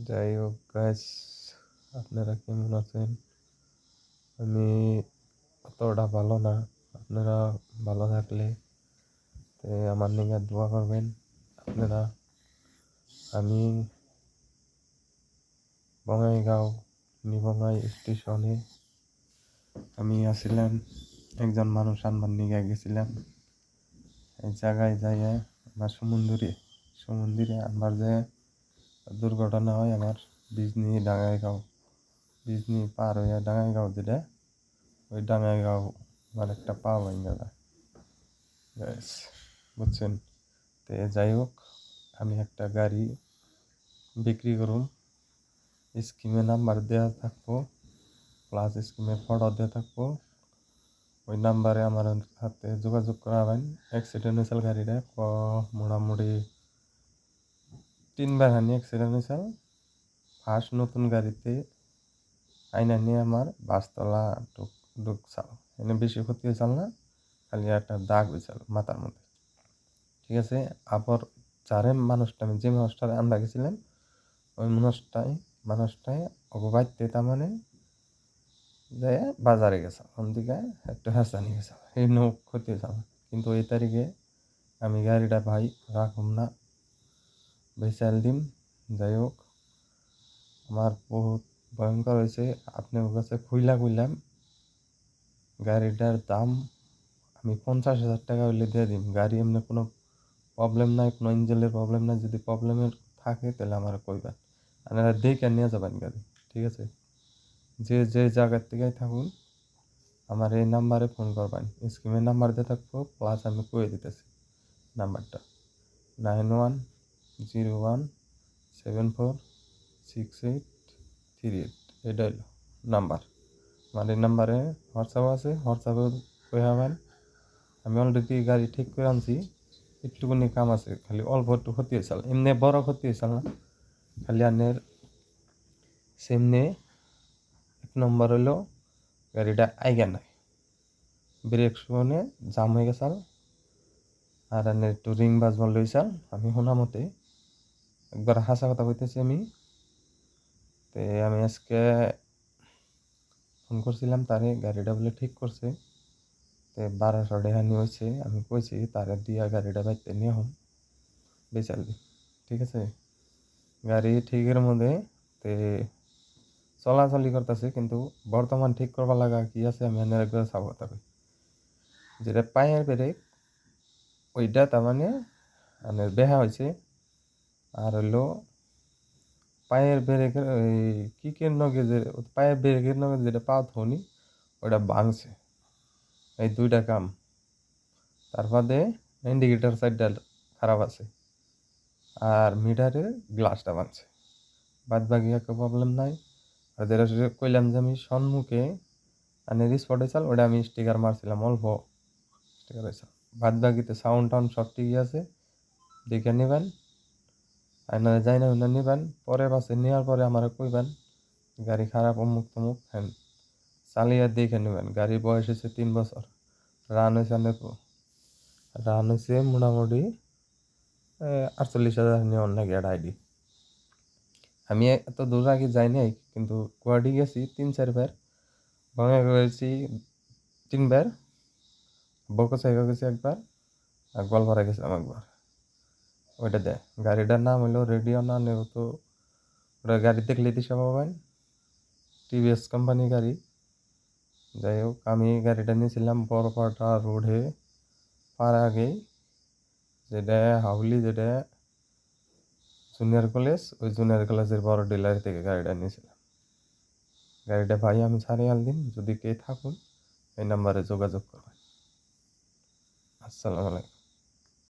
যাই হোক গাইস, আপনারা কেমন আছেন? আমি অতটা ভালো না। আপনারা ভালো থাকলে আমার নিকে দোয়া করবেন আপনারা। আমি বঙাইগাঁও নিবঙ্গাই স্টেশনে আমি আসছিলাম, একজন মানুষ আনবার নিকে গেছিলাম। এই জায়গায় যাইয়া আমার সমুদ্রে আনবার যে দুর্ঘটনা হয় আমার বিজনি পার হইয়া ডাঙাইগাঁও যেটা, ওই ডাঙাইগাঁও আমার একটা পা ভেঙে যায়। বুঝছেন? তো যাই হোক, আমি একটা গাড়ি বিক্রি করুম। স্কিমে নাম্বার দেওয়া থাকবো, প্লাস স্কিমে ফটো দেওয়া থাকবো। ওই নাম্বারে আমার হাতে যোগাযোগ করাবেন। অ্যাক্সিডেন্ট হয়েছিল গাড়িটা মোটামুটি 3বার হানি অ্যাক্সিডেন্ট হয়েছিল। ফার্স্ট নতুন গাড়িতে আইনা নিয়ে আমার বাসতলা ঢুকছাল, এনে বেশি ক্ষতি হয়েছিল না, খালি একটা দাগ হয়েছিল মাথার মধ্যে। ঠিক আছে, আবার আমি যে মানুষটারে আমরা গেছিলাম, ওই মানুষটাই অগবাইতে তার মানে যে বাজারে গেছে ওদিকে একটু হাসানি গেছে, এই নৌক ক্ষতি হয়েছে। কিন্তু এই তারিখে আমি গাড়িটা ভাই রাখুম না, বেচাল দিম। যাই হোক, আমার বহুত ভয়ঙ্কর হয়েছে। আপনার কাছে কইলাম গাড়িটার দাম আমি 50,000 টাকা হইলে দিয়ে দিম। গাড়ি এমনি কোনো প্রবলেম নাই, কোনো ইঞ্জিনের প্রবলেম নাই। যদি প্রবলেমের থাকে তাহলে আমার কইবেন, আপনারা দেখে নিয়ে যাবেন গাড়ি। ঠিক আছে, যে জায়গার থেকে থাকুন আমার এই নাম্বারে ফোন করবেন। স্ক্রিনের নাম্বার দিয়ে থাকবো, প্লাস আমি কয়ে দিতেছি নাম্বারটা 9101746838। এটা হইল নাম্বার। আমার এই নাম্বারে হোয়াটসঅ্যাপ আছে, হোয়াটসঅ্যাপে কয়ে হবেন। আমি অলরেডি গাড়ি ঠিক করে আনছি, একটুকুনি কাম আছে, খালি অল্প একটু ক্ষতি হয়েছিল, এমনি বড় ক্ষতি হয়েছিল না। খালি আনের সেমনি 1 নম্বর হইলো গাড়িটা আইগা নাই, ব্রেক শুনে জাম হয়ে গেছাল। আর আনের একটু রিং বাজবার লইছাল। আমি শোনা মতে একবার হাসা কথা কইতেছি আমি আজকে ফোন করছিলাম তারে, গাড়িটা বলে ঠিক করছে। 1200 টাকা নিয়ে হয়েছে। আমি কইছি তারে দিয়া গাড়িটা বাইতে নিয়ে হম বেচাল দি। ঠিক আছে, গাড়ি ঠিকের মধ্যে তে চলাচলি করতেছে, কিন্তু বর্তমান ঠিক করবার লাগা কি আছে আমি একবার চাব। তবে যেটা পায়ের ব্রেক ওইটা তার মানে বেহা হয়েছে। আর হইলো পায়ের ব্রেকের ওই কিকের নগে যে পায়ের ব্রেকের নগে যেটা পা ধনি ওটা ভাঙছে। এই দুইটা কাম। তার বাদে ইন্ডিকেটার সাইডটা খারাপ আছে, আর মিটারের গ্লাসটা ভাঙছে। বাদ বাকি একটা প্রবলেম নাই। আর যেটা কইলাম যে আমি সম্মুখে স্পটে চাল, ওটা আমি স্টিকার মারছিলাম, অল্প স্টিকার হয়েছে। বাদ বাকিতে সাউন্ড টাউন্ড সব ঠিকই আছে, দেখে নেবেন। আপনারা যাই না নেবেন, পরে বাসে নেওয়ার পরে আমার কইবেন গাড়ি খারাপ অমুক তমুক। হ্যাঁ, চালিয়ে দেখে নেবেন। গাড়ির বয়স হয়েছে 3 বছর, রান হয়েছে মোটামুটি 48,000 নেওয়ার নাকি একটা আইডি। আমি এত দূর আগে যাই নাই, কিন্তু গুয়াহাটি গেছি 3-4 বার, বঙ্গাই গেছি 3 বার, বকসাইগা গেছি একবার, আর গোয়ালপাড়া গেছিলাম একবার। ওইটা দেয়। গাড়িটার নাম হলো রেডিও না নেও তো, ওটা গাড়ি দেখলে দিশা পাবেন, টিভিএস কোম্পানি গাড়ি। যাই হোক, আমি গাড়িটা নিয়েছিলাম বড়পাটা রোডে পার আগেই, যেটা হাউলি, যেটা জুনিয়র কলেজ, ওই জুনিয়র কলেজের বড় ডিলার থেকে গাড়িটা নিয়েছিলাম। গাড়িটা ভাই আমি ছাড়িয়ে আনদিন, যদি কে থাকুন এই নাম্বারে যোগাযোগ করবেন। আসসালামু আলাইকুম।